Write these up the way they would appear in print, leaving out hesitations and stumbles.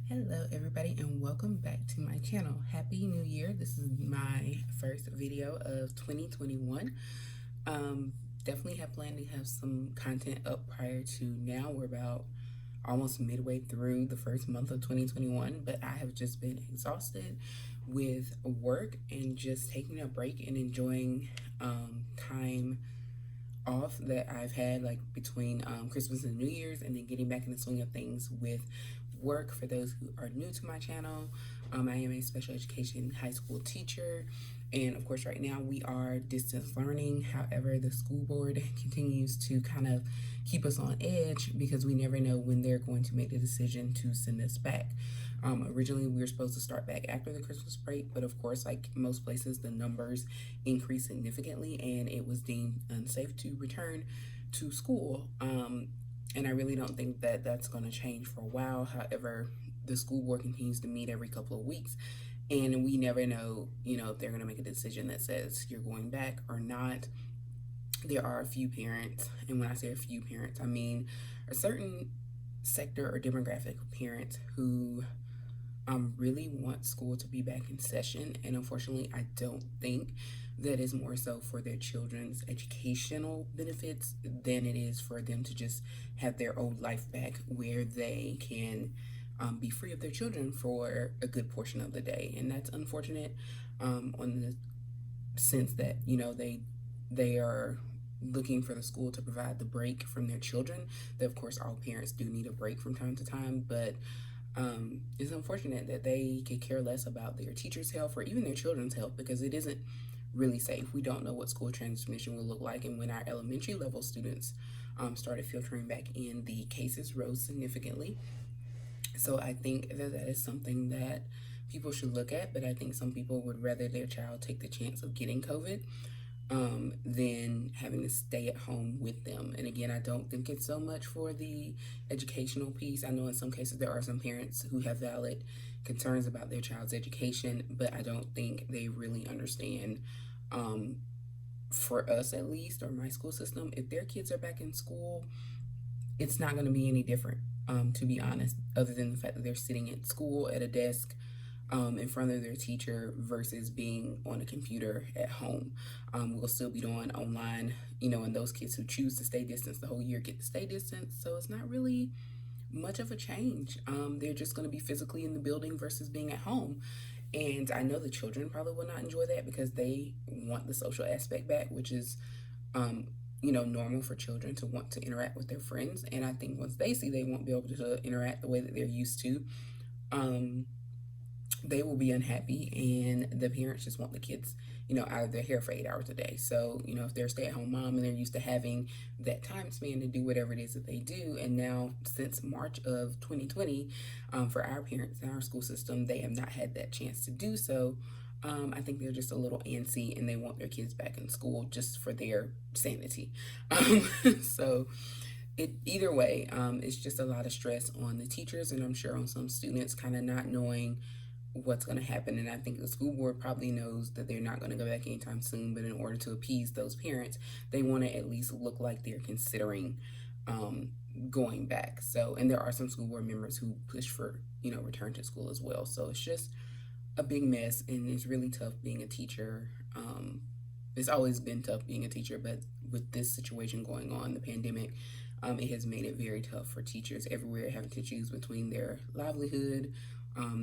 Hello everybody and welcome back to my channel. Happy New Year. This is my first video of 2021. Definitely have planned to have some content up prior to now. We're about almost midway through the first month of 2021, but I have just been exhausted with work and just taking a break and enjoying time off that I've had like between Christmas and New Year's, and then getting back in the swing of things with work. For those who are new to my channel, I am a special education high school teacher, and of course right now we are distance learning. However, the school board continues to kind of keep us on edge because we never know when they're going to make the decision to send us back. Originally, we were supposed to start back after the Christmas break, but of course, like most places, the numbers increased significantly and it was deemed unsafe to return to school. And I really don't think that that's going to change for a while. However, the school board continues to meet every couple of weeks, and we never know, if they're going to make a decision that says you're going back or not. There are a few parents, and when I say a few parents, I mean a certain sector or demographic of parents who really want school to be back in session. And unfortunately, I don't think that is more so for their children's educational benefits than it is for them to just have their old life back where they can be free of their children for a good portion of the day. And that's unfortunate on the sense that, they are looking for the school to provide the break from their children. That of course all parents do need a break from time to time, but it's unfortunate that they could care less about their teachers' health or even their children's health, because it isn't really safe. We don't know what school transmission will look like, and when our elementary level students started filtering back in, the cases rose significantly. So I think that that is something that people should look at, but I think some people would rather their child take the chance of getting COVID than having to stay at home with them. And again, I don't think it's so much for the educational piece. I know in some cases there are some parents who have valid concerns about their child's education, but I don't think they really understand, for us at least, or my school system, if their kids are back in school, it's not going to be any different, to be honest, other than the fact that they're sitting at school at a desk in front of their teacher versus being on a computer at home. We'll still be doing online, and those kids who choose to stay distance the whole year get to stay distance. So it's not really much of a change. They're just going to be physically in the building versus being at home. And I know the children probably will not enjoy that because they want the social aspect back, which is, normal for children to want to interact with their friends. And I think once they see they won't be able to interact the way that they're used to, they will be unhappy, and the parents just want the kids, out of their hair for 8 hours a day. So, if they're a stay-at-home mom and they're used to having that time span to do whatever it is that they do, and now since March of 2020, for our parents in our school system, they have not had that chance to do so. I think they're just a little antsy and they want their kids back in school just for their sanity. So either way, it's just a lot of stress on the teachers, and I'm sure on some students kind of not knowing what's going to happen. And I think the school board probably knows that they're not going to go back anytime soon, but in order to appease those parents, they want to at least look like they're considering going back. So, and there are some school board members who push for, return to school as well. So it's just a big mess, and it's really tough being a teacher. It's always been tough being a teacher, but with this situation going on, the pandemic, it has made it very tough for teachers everywhere, having to choose between their livelihood,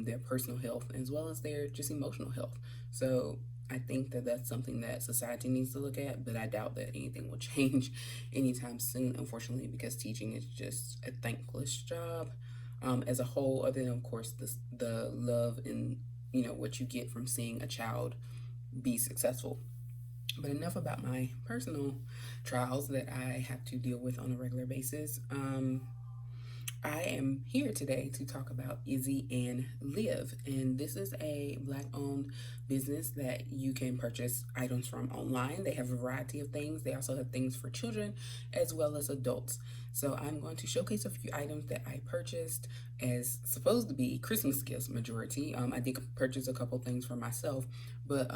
their personal health, as well as their just emotional health. So I think that that's something that society needs to look at, but I doubt that anything will change anytime soon, unfortunately, because teaching is just a thankless job as a whole, other than, of course, the love and, what you get from seeing a child be successful. But enough about my personal trials that I have to deal with on a regular basis. I am here today to talk about Izzy and Liv, and this is a Black-owned business that you can purchase items from online. They have a variety of things. They also have things for children as well as adults. So I'm going to showcase a few items that I purchased as supposed to be Christmas gifts majority. I did purchase a couple things for myself, but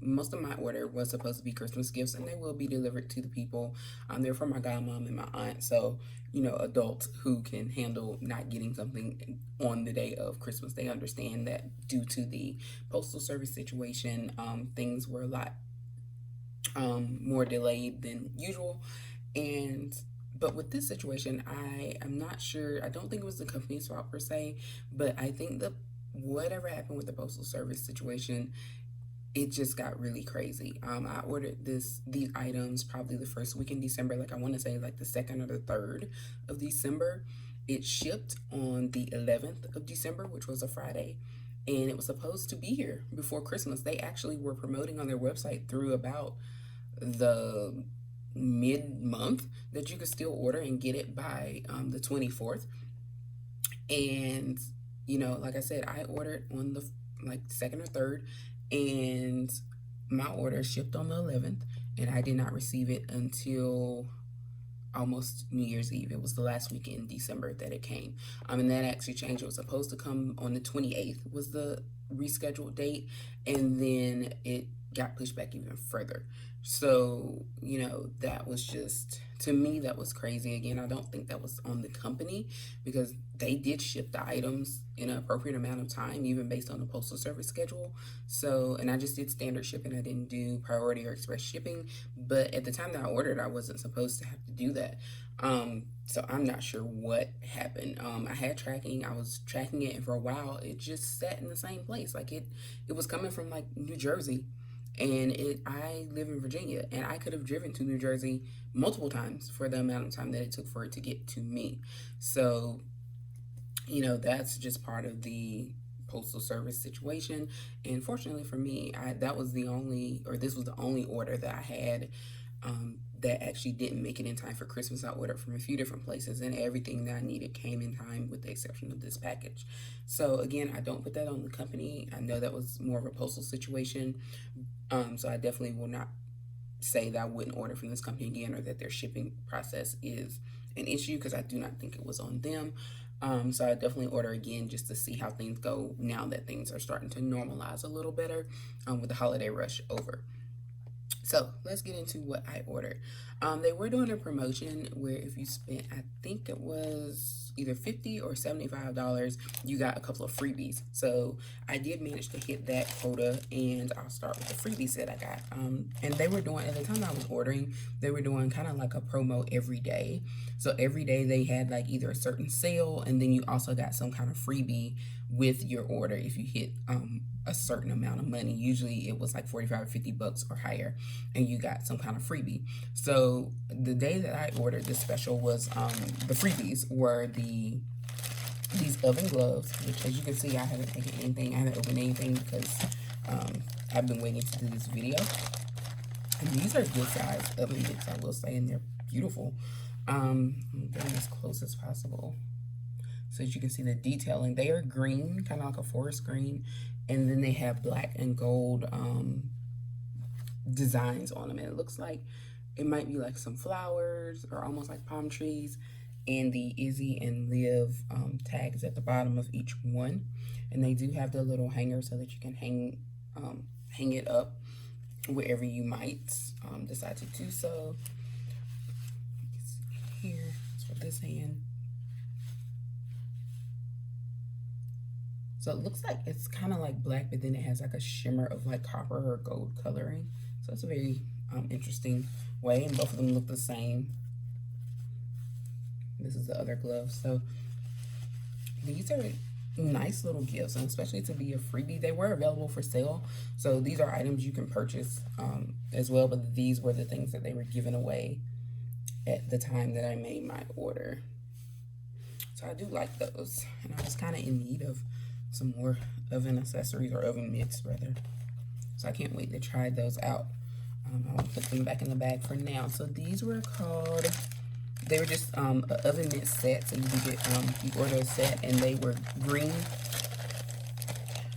most of my order was supposed to be Christmas gifts, and they will be delivered to the people. They're for my godmom and my aunt, so you know, adults who can handle not getting something on the day of Christmas. They understand that due to the postal service situation, things were a lot more delayed than usual, and but with this situation, I am not sure. I don't think it was the company's fault per se, but I think that whatever happened with the postal service situation, it just got really crazy. I ordered these items probably the first week in December, like I want to say like the 2nd or the 3rd of December. It shipped on the 11th of December, which was a Friday, and it was supposed to be here before Christmas. They actually were promoting on their website through about the mid-month that you could still order and get it by the 24th. And you know, like I said, I ordered on the like 2nd or 3rd, and my order shipped on the 11th, and I did not receive it until almost New Year's Eve. It was the last week in December that it came. And that actually changed. It was supposed to come on the 28th was the rescheduled date, and then it got pushed back even further. So, you know, that was just, to me, that was crazy. Again, I don't think that was on the company, because they did ship the items in an appropriate amount of time, even based on the postal service schedule. So, and I just did standard shipping. I didn't do priority or express shipping. But at the time that I ordered, I wasn't supposed to have to do that. So I'm not sure what happened. I had tracking. I was tracking it, and for a while, it just sat in the same place. Like it was coming from like New Jersey. And I live in Virginia, and I could have driven to New Jersey multiple times for the amount of time that it took for it to get to me. So, you know, that's just part of the postal service situation. And fortunately for me, this was the only order that I had that actually didn't make it in time for Christmas. I ordered from a few different places, and everything that I needed came in time with the exception of this package. So again, I don't put that on the company. I know that was more of a postal situation. So I definitely will not say that I wouldn't order from this company again, or that their shipping process is an issue, because I do not think it was on them. So I definitely order again just to see how things go now that things are starting to normalize a little better with the holiday rush over. So let's get into what I ordered. They were doing a promotion where if you spent, I think it was either $50 or $75, you got a couple of freebies. So I did manage to hit that quota, and I'll start with the freebies that I got. And they were doing, at the time I was ordering, they were doing kind of like a promo every day. So every day they had like either a certain sale, and then you also got some kind of freebie with your order if you hit a certain amount of money. Usually it was like 45 or 50 bucks or higher, and you got some kind of freebie. So the day that I ordered this special was the freebies were these oven gloves, which, as you can see, I haven't taken anything, I haven't opened anything, because I've been waiting to do this video. And these are good size oven mitts, I will say, and they're beautiful. I'm getting as close as possible so that you can see the detailing. They are green, kind of like a forest green, and then they have black and gold designs on them. And it looks like it might be like some flowers or almost like palm trees. And the Izzy and Liv tags at the bottom of each one. And they do have the little hanger so that you can hang it up wherever you might decide to do so. Here, it's for this hand. So it looks like it's kind of like black, but then it has like a shimmer of like copper or gold coloring. So it's a very interesting way, and both of them look the same. This is the other glove. So these are nice little gifts, and especially to be a freebie. They were available for sale, so these are items you can purchase as well, but these were the things that they were giving away at the time that I made my order. So I do like those, and I was kind of in need of some more oven accessories, or oven mitts rather. So I can't wait to try those out. I'll put them back in the bag for now. So these were called, they were just an oven mitt set. So you can get, you order a set, and they were green.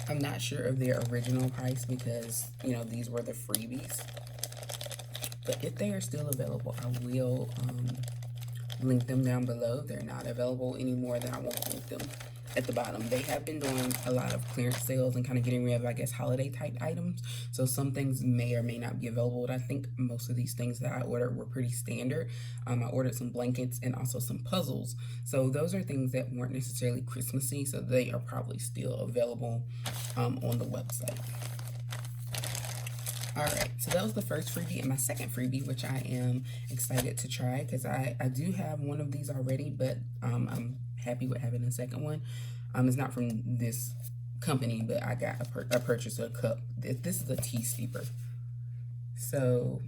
I'm not sure of their original price because, you know, these were the freebies. But if they are still available, I will link them down below. They're not available anymore, then I won't link them at the bottom. They have been doing a lot of clearance sales and kind of getting rid of, I guess, holiday type items. So some things may or may not be available, but I think most of these things that I ordered were pretty standard. I ordered some blankets and also some puzzles. So those are things that weren't necessarily Christmassy, so they are probably still available on the website. All right, so that was the first freebie, and my second freebie, which I am excited to try because I do have one of these already, but I'm happy with having a second one. It's not from this company, but I got a purchase of a cup. This is a tea steeper. So,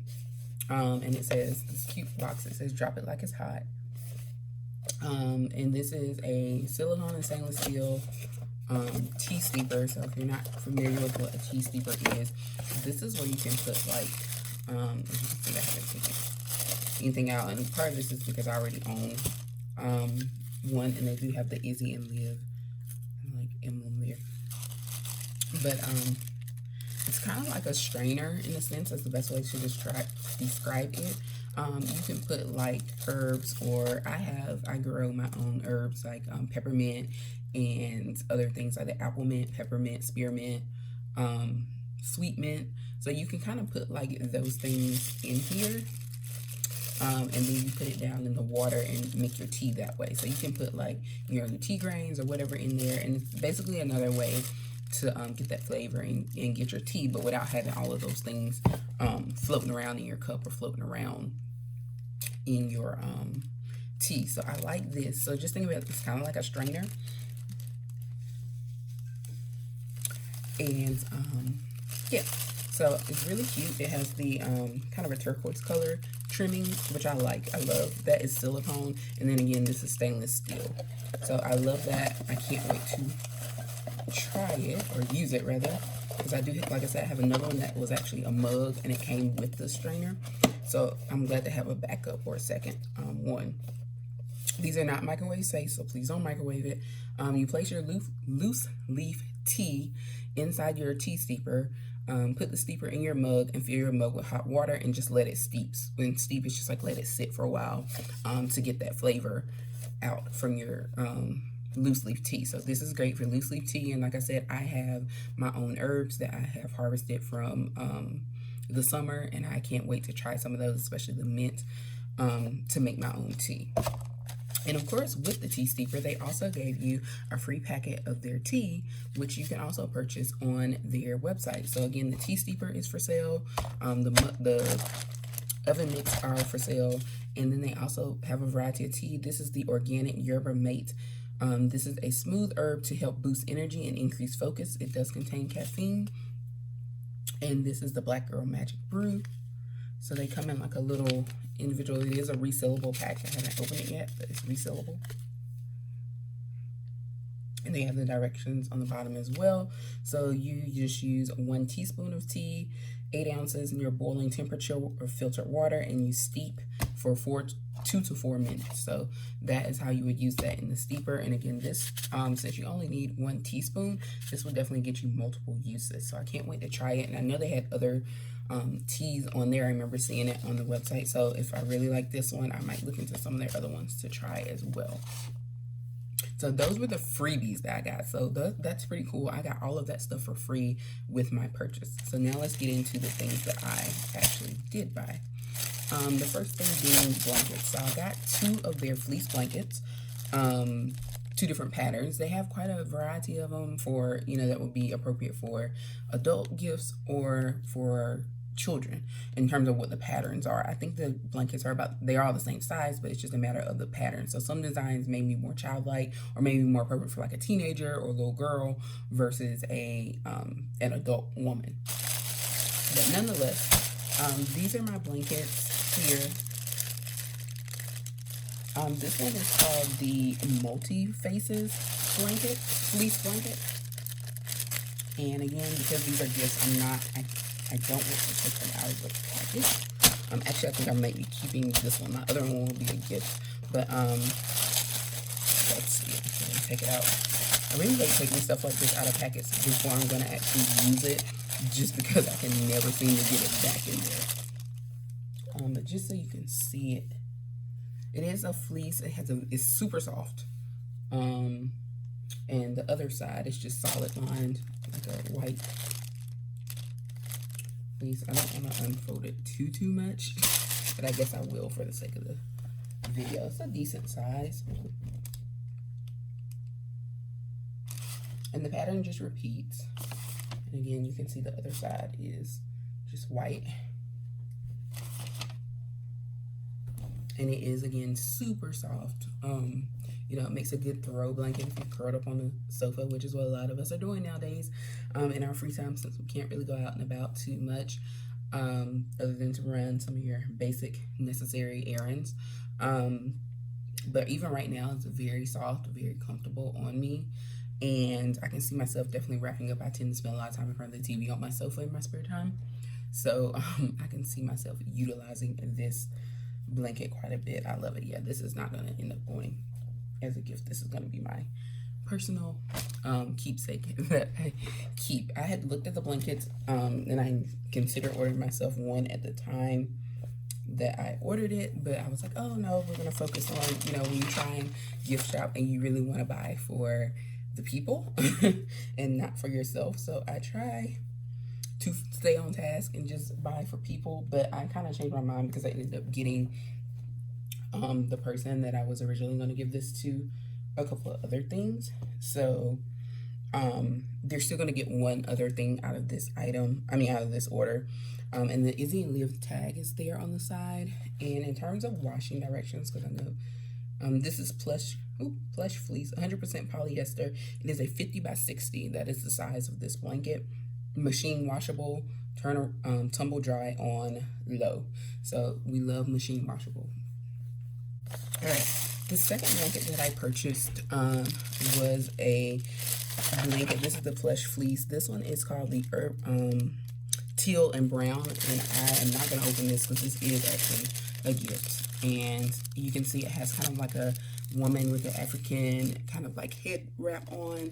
and it says, this cute box, it says drop it like it's hot. And this is a silicone and stainless steel tea steeper. So if you're not familiar with what a tea steeper is, this is where you can put like as you can see, I haven't taken anything out, and part of this is because I already own one, and they do have the Izzy Liv like emblem there. But it's kind of like a strainer in a sense. That's the best way to describe it. You can put like herbs, or I grow my own herbs like peppermint and other things like the apple mint, peppermint, spearmint, sweet mint. So you can kind of put like those things in here, and then you put it down in the water and make your tea that way. So you can put like your tea grains or whatever in there, and it's basically another way to get that flavor and get your tea, but without having all of those things floating around in your cup or floating around in your tea. So I like this. So just think about it, it's kind of like a strainer. And yeah, so it's really cute. It has the kind of a turquoise color trimming, which I like. I love that. It's silicone, and then again, this is stainless steel. So I love that. I can't wait to try it, or use it rather, because I do, like I said, I have another one that was actually a mug and it came with the strainer. So I'm glad to have a backup or a second one. These are not microwave safe, so please don't microwave it. You place your loose leaf tea inside your tea steeper. Put the steeper in your mug and fill your mug with hot water and just let it steep. When steep, it's just like let it sit for a while to get that flavor out from your loose leaf tea. So this is great for loose leaf tea, and like I said, I have my own herbs that I have harvested from the summer, and I can't wait to try some of those, especially the mint, to make my own tea. And of course, with the tea steeper, they also gave you a free packet of their tea, which you can also purchase on their website. So again, the tea steeper is for sale. The oven mitts are for sale, and then they also have a variety of tea. This is the organic yerba mate. This is a smooth herb to help boost energy and increase focus. It does contain caffeine. And this is the Black Girl Magic Brew. So they come in like a little individual. It is a resealable pack. I haven't opened it yet, but it's resealable. And they have the directions on the bottom as well. So you just use 1 teaspoon of tea, 8 ounces in your boiling temperature or filtered water, and you steep for 2 to 4 minutes. So that is how you would use that in the steeper. And again, this since you only need 1 teaspoon, this will definitely get you multiple uses. So I can't wait to try it. And I know they had other teas on there. I remember seeing it on the website. So if I really like this one, I might look into some of their other ones to try as well. So those were the freebies that I got. So that's pretty cool. I got all of that stuff for free with my purchase. So now let's get into the things that I actually did buy. The first thing being blankets. So I got 2 of their fleece blankets, 2 different patterns. They have quite a variety of them for, that would be appropriate for adult gifts or for children in terms of what the patterns are. I think the blankets they're all the same size, but it's just a matter of the pattern. So some designs may be more childlike, or maybe more appropriate for like a teenager or a little girl versus an adult woman. But nonetheless, these are my blankets here. This one is called the multi-faces blanket, fleece blanket. And again, because these are gifts, I don't want to take them out of the package. Actually, I think I might be keeping this one. My other one will be a gift. But let's see. I'm going to take it out. I really like taking stuff like this out of packets before I'm going to actually use it, just because I can never seem to get it back in there. But just so you can see it, It is a fleece. It's super soft. And the other side is just solid lined, like a white fleece. I don't want to unfold it too much, but I guess I will for the sake of the video. It's a decent size. And the pattern just repeats. And again, you can see the other side is just white. And it is, again, super soft. You know, it makes a good throw blanket if you're curled up on the sofa, which is what a lot of us are doing nowadays in our free time, since we can't really go out and about too much, other than to run some of your basic necessary errands. But even right now, it's very soft, very comfortable on me. And I can see myself definitely wrapping up. I tend to spend a lot of time in front of the TV on my sofa in my spare time. So I can see myself utilizing this blanket quite a bit. I love it. Yeah, this is not going to end up going as a gift. This is going to be my personal keepsake that I keep. I had looked at the blankets and I considered ordering myself one at the time that I ordered it, but I was like, oh no, we're going to focus on, you know, when you try and gift shop and you really want to buy for the people and not for yourself. So I try to stay on task and just buy for people, but I kind of changed my mind because I ended up getting the person that I was originally going to give this to a couple of other things. So they're still going to get one other thing out of this item, out of this order. And the Izzy Liv tag is there on the side. And in terms of washing directions, because I know this is plush fleece, 100% polyester. It is a 50 by 60. That is the size of this blanket. Machine washable, tumble dry on low. So we love machine washable. All right, the second blanket that I purchased was a blanket. This is the plush fleece. This one is called the teal and brown, and I am not going to open this because this is actually a gift. And you can see it has kind of like a woman with an African kind of like head wrap on, and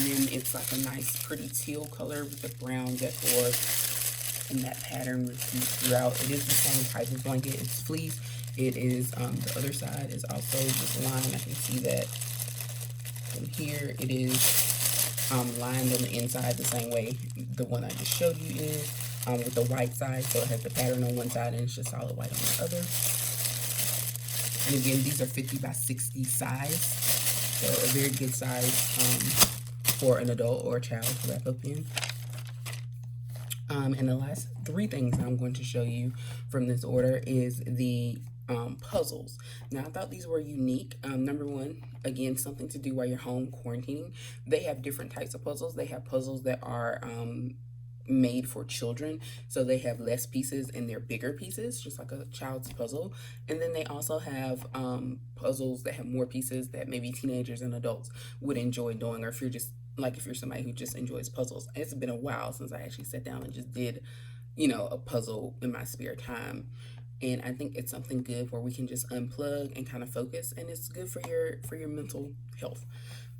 then it's like a nice pretty teal color with the brown decor, and that pattern repeats throughout. It is the same type of blanket. It's fleece. It is the other side is also this line. I can see that from here. It is lined on the inside the same way the one I just showed you is, with the white side. So it has the pattern on one side and it's just solid white on the other. And again, these are 50 by 60 size, so a very good size for an adult or a child to wrap up in. And the last three things I'm going to show you from this order is the puzzles. Now, I thought these were unique. Number one, again, something to do while you're home quarantining. They have different types of puzzles. They have puzzles that are made for children, so they have less pieces and they're bigger pieces, just like a child's puzzle. And then they also have puzzles that have more pieces that maybe teenagers and adults would enjoy doing, or if you're somebody who just enjoys puzzles. It's been a while since I actually sat down and just did, you know, a puzzle in my spare time. And I think it's something good where we can just unplug and kind of focus, and it's good for your mental health.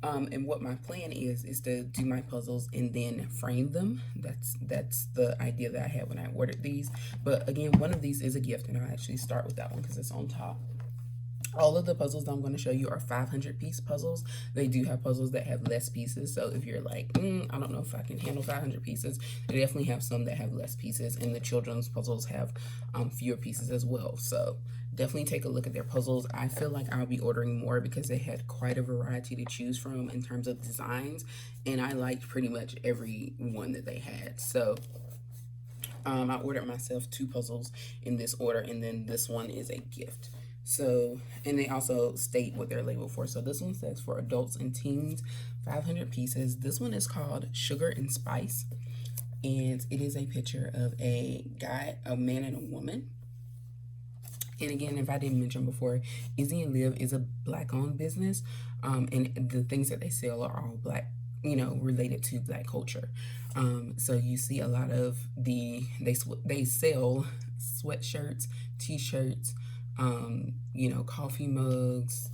And what my plan is to do my puzzles and then frame them. That's the idea that I had when I ordered these. But again, one of these is a gift, and I'll actually start with that one because it's on top. All of the puzzles that I'm going to show you are 500-piece puzzles. They do have puzzles that have less pieces. So if you're like, I don't know if I can handle 500 pieces, they definitely have some that have less pieces. And the children's puzzles have fewer pieces as well. So definitely take a look at their puzzles. I feel like I'll be ordering more because they had quite a variety to choose from in terms of designs. And I liked pretty much every one that they had. So I ordered myself 2 puzzles in this order, and then this one is a gift. So, and they also state what they're labeled for. So this one says for adults and teens, 500 pieces. This one is called Sugar and Spice, and it is a picture of a guy, a man and a woman. And again, if I didn't mention before, Izzy Liv is a Black-owned business, and the things that they sell are all Black, you know, related to Black culture. So you see a lot of they sell sweatshirts, t-shirts, you know, coffee mugs,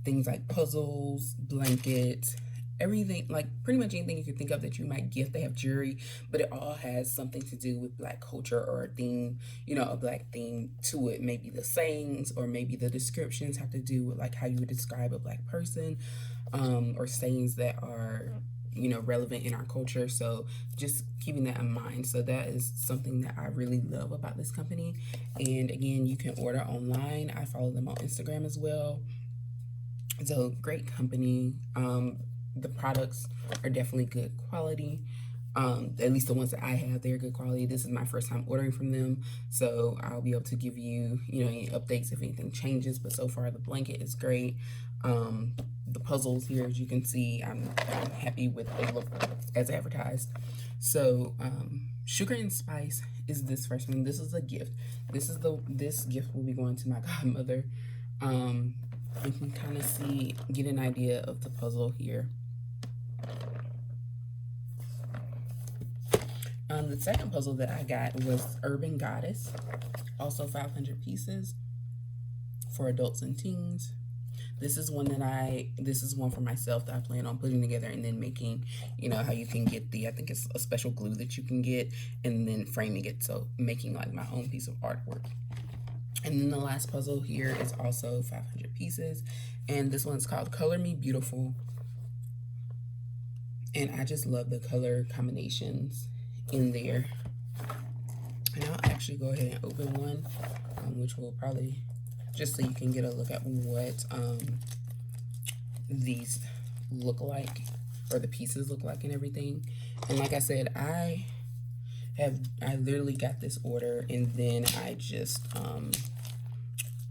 things like puzzles, blankets, everything, like pretty much anything you can think of that you might gift. They have jewelry, but it all has something to do with Black culture or a theme, a Black theme to it. Maybe the sayings or maybe the descriptions have to do with like how you would describe a Black person, or sayings that are relevant in our culture. So just keeping that in mind. So that is something that I really love about this company. And again, you can order online. I follow them on Instagram as well. It's a great company. The products are definitely good quality. At least the ones that I have, they're good quality. This is my first time ordering from them, so I'll be able to give you, any updates if anything changes. But so far, the blanket is great. The puzzles here, as you can see, I'm happy with they look as advertised. So, Sugar and Spice is this first one. This is a gift. This gift will be going to my godmother. You can kind of get an idea of the puzzle here. The second puzzle that I got was Urban Goddess, also 500 pieces for adults and teens. This is one for myself that I plan on putting together and then making, how you can get I think it's a special glue that you can get and then framing it. So making like my own piece of artwork. And then the last puzzle here is also 500 pieces. And this one's called Color Me Beautiful. And I just love the color combinations in there. And I'll actually go ahead and open one, which will probably, just so you can get a look at what these look like, or the pieces look like and everything. And like I said, I literally got this order and then I just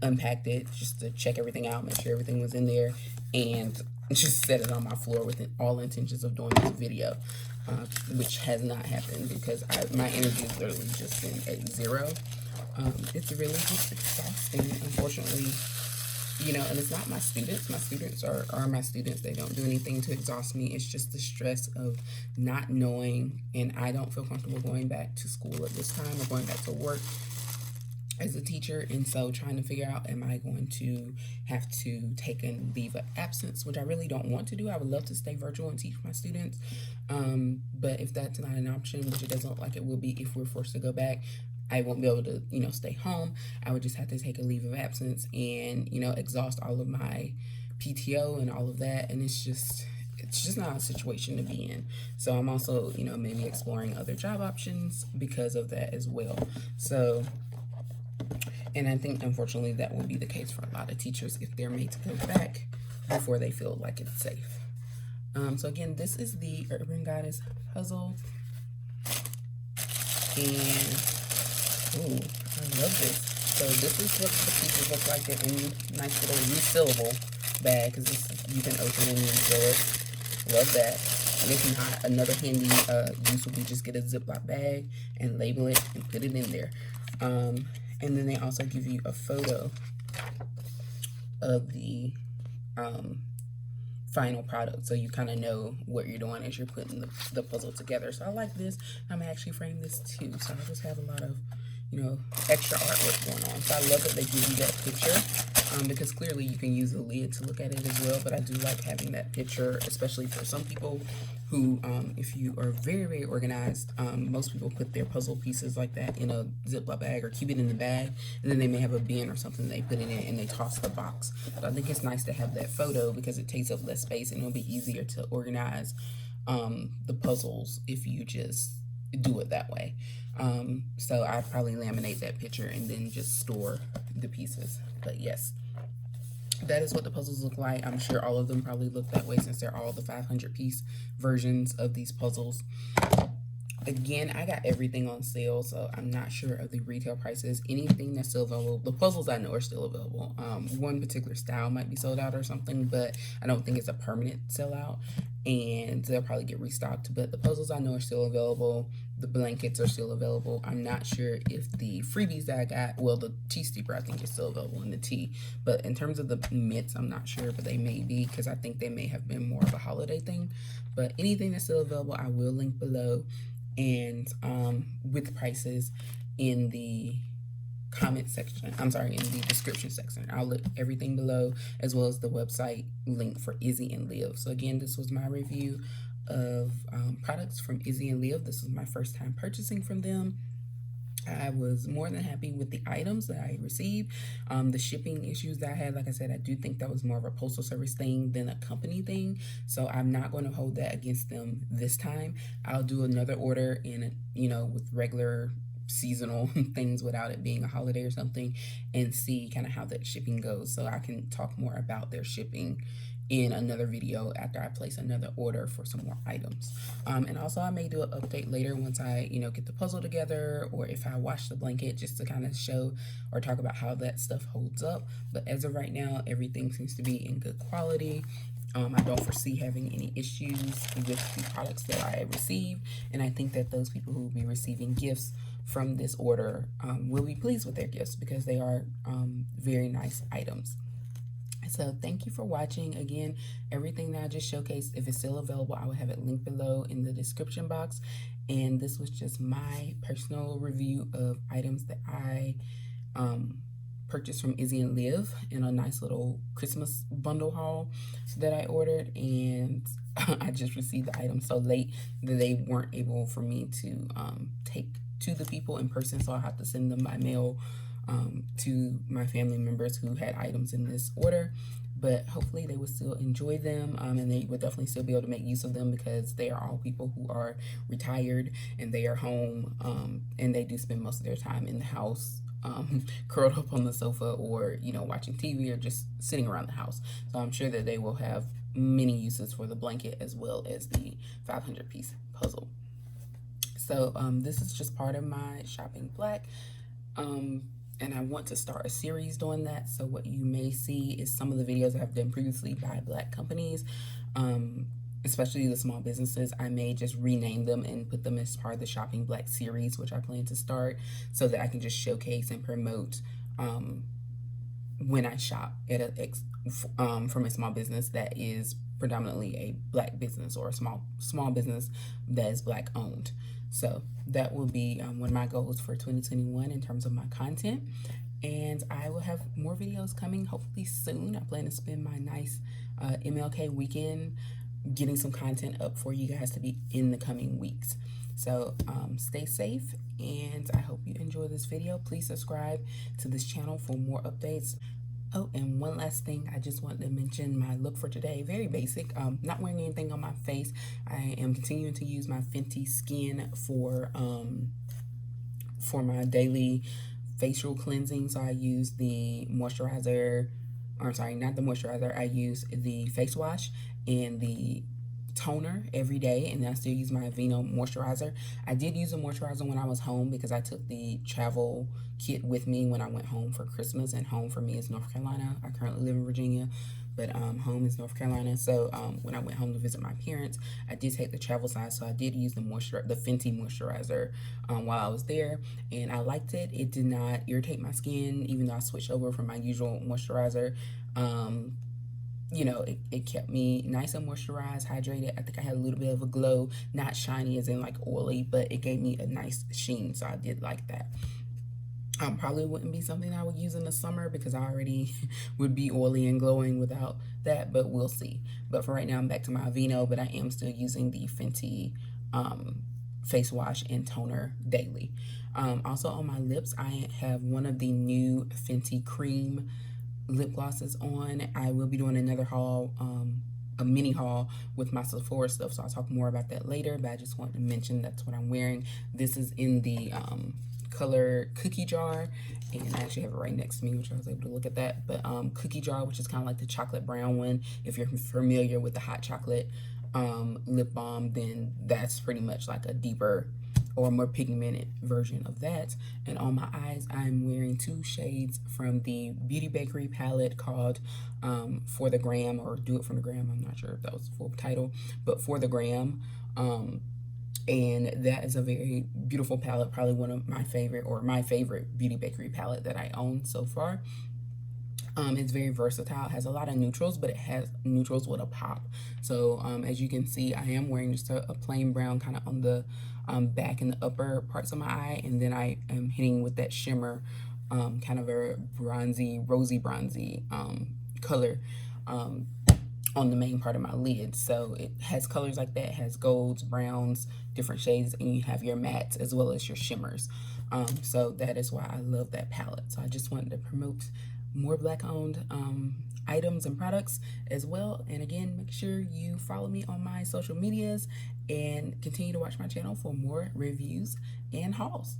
unpacked it just to check everything out, make sure everything was in there, and just set it on my floor with all intentions of doing this video, which has not happened because my energy is literally just been at zero. It's really just exhausting, unfortunately, and it's not my students. My students are my students. They don't do anything to exhaust me. It's just the stress of not knowing, and I don't feel comfortable going back to school at this time or going back to work as a teacher. And so trying to figure out, am I going to have to take a leave of absence, which I really don't want to do. I would love to stay virtual and teach my students. But if that's not an option, which it doesn't look like it will be if we're forced to go back, I won't be able to, stay home. I would just have to take a leave of absence and, exhaust all of my PTO and all of that. And it's just not a situation to be in. So I'm also, maybe exploring other job options because of that as well. So, and I think, unfortunately, that will be the case for a lot of teachers if they're made to go back before they feel like it's safe. So again, this is the Urban Goddess puzzle. And, ooh, I love this. So this is what the pieces look like. They're in nice little resealable bag, because you can open and refill it. Love that. And if not, another handy use would be just get a Ziploc bag and label it and put it in there. And then they also give you a photo of the final product, so you kind of know what you're doing as you're putting the puzzle together. So I like this. I'm actually frame this too, so I just have a lot of extra artwork going on. So I love that they give you that picture, because clearly you can use the lid to look at it as well, but I do like having that picture, especially for some people who, if you are very, very organized, most people put their puzzle pieces like that in a Ziploc bag or keep it in the bag, and then they may have a bin or something they put in it and they toss the box. So I think it's nice to have that photo because it takes up less space and it'll be easier to organize the puzzles if you just do it that way. So I probably laminate that picture and then just store the pieces. But yes, that is what the puzzles look like. I'm sure all of them probably look that way since they're all the 500-piece versions of these puzzles. Again, I got everything on sale, so I'm not sure of the retail prices. Anything that's still available, the puzzles I know are still available. One particular style might be sold out or something, but I don't think it's a permanent sellout, and they'll probably get restocked. But the puzzles I know are still available. The blankets are still available. I'm not sure if the freebies that I got, well, the tea steeper I think is still available in the tea. But in terms of the mitts, I'm not sure, but they may be, because I think they may have been more of a holiday thing. But anything that's still available, I will link below, and with prices in the comment section. I'm sorry, in the description section. I'll link everything below, as well as the website link for Izzy and Liv. So again, this was my review of products from Izzy and Liv. This was my first time purchasing from them. I was more than happy with the items that I received. The shipping issues that I had, like I said, I do think that was more of a postal service thing than a company thing. So I'm not going to hold that against them this time. I'll do another order in, with regular seasonal things without it being a holiday or something, and see kind of how that shipping goes. So I can talk more about their shipping in another video after I place another order for some more items. And also I may do an update later once I, get the puzzle together, or if I wash the blanket, just to kind of show or talk about how that stuff holds up. But as of right now, everything seems to be in good quality. I don't foresee having any issues with the products that I receive, and I think that those people who will be receiving gifts from this order will be pleased with their gifts, because they are very nice items. So thank you for watching. Again, everything that I just showcased, if it's still available, I will have it linked below in the description box. And this was just my personal review of items that I purchased from Izzy and Liv in a nice little Christmas bundle haul that I ordered. And I just received the items so late that they weren't able for me to take to the people in person, so I'll have to send them by mail to my family members who had items in this order. But hopefully they will still enjoy them, and they would definitely still be able to make use of them, because they are all people who are retired and they are home, and they do spend most of their time in the house, curled up on the sofa, or watching TV, or just sitting around the house. So I'm sure that they will have many uses for the blanket as well as the 500-piece puzzle. So this is just part of my shopping black, and I want to start a series doing that. So what you may see is some of the videos I've done previously by black companies, especially the small businesses. I may just rename them and put them as part of the shopping black series, which I plan to start, so that I can just showcase and promote when I shop at from a small business that is predominantly a black business, or a small business that is black owned. So that will be one of my goals for 2021 in terms of my content. And I will have more videos coming hopefully soon. I plan to spend my nice MLK weekend getting some content up for you guys to be in the coming weeks. So stay safe, and I hope you enjoy this video. Please subscribe to this channel for more updates. Oh, and one last thing, I just wanted to mention my look for today. Very basic, not wearing anything on my face. I am continuing to use my Fenty Skin for my daily facial cleansing. So I use the moisturizer, or sorry, not the moisturizer. I use the face wash and the toner every day, and I still use my Aveeno moisturizer. I did use a moisturizer when I was home, because I took the travel kit with me when I went home for Christmas, and home for me is North Carolina. I currently live in Virginia, but home is North Carolina. So when I went home to visit my parents, I did take the travel size, so I did use the Fenty moisturizer while I was there, and I liked it. It did not irritate my skin, even though I switched over from my usual moisturizer. It kept me nice and moisturized, hydrated. I think I had a little bit of a glow, not shiny as in like oily, but it gave me a nice sheen, so I did like that. Probably wouldn't be something I would use in the summer, because I already would be oily and glowing without that, but we'll see. But for right now, I'm back to my Aveeno, but I am still using the Fenty face wash and toner daily. Also on my lips, I have one of the new Fenty cream lip glosses on. I will be doing another haul, a mini haul with my Sephora stuff, so I'll talk more about that later, but I just wanted to mention that's what I'm wearing. This is in the color Cookie Jar, and I actually have it right next to me, which I was able to look at that. But Cookie Jar, which is kind of like the chocolate brown one. If you're familiar with the hot chocolate lip balm, then that's pretty much like a deeper or more pigmented version of that. And on my eyes, I'm wearing 2 shades from the Beauty Bakery palette called For the Gram, or Do It From the Gram. I'm not sure if that was the full title, but For the Gram. And that is a very beautiful palette, probably one of my favorite, or my favorite Beauty Bakery palette that I own so far. It's very versatile. It has a lot of neutrals, but it has neutrals with a pop. So as you can see, I am wearing just a plain brown kind of on the back and the upper parts of my eye, and then I am hitting with that shimmer kind of a bronzy, rosy bronzy color on the main part of my lid. So it has colors like that. It has golds, browns, different shades, and you have your mattes as well as your shimmers. So that is why I love that palette. So I just wanted to promote more Black owned items and products as well. And again, make sure you follow me on my social medias and continue to watch my channel for more reviews and hauls.